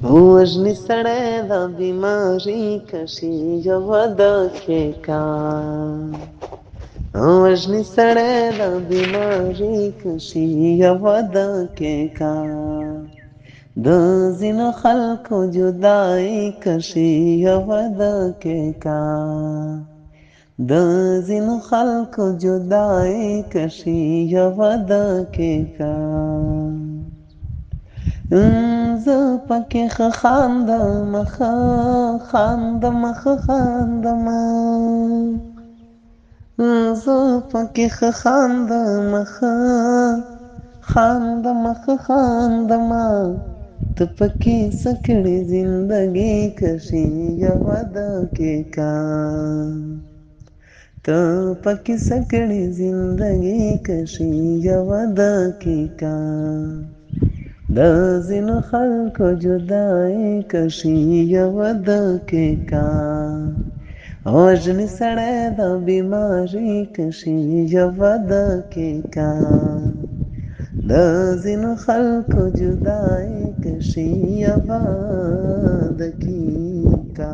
وژني سړی دا بیماري کشي یوه دقیقه وژني سړی دا بیماري کشي یوه دقیقه د ځینو خلکو جدایي کشي یوه دقیقه د ځینو خلکو جدایي کشي یوه دقیقه زه پکې ښه خاندمه ښه خاندمه ښه خاندمه زه پکې ښه خاندمه ښه خاندمه ښه خاندمه ته پکې څه کړې زندګي کشي یوه دقیقه ته پکې څه کړې زندګي کشي یوه دقیقه د ځینو خلکو جدایي کشي یوه دقیقه وژني سړی دا بیماري کشي یوه دقیقه د ځینو خلکو جدایي کشي یوه دقیقه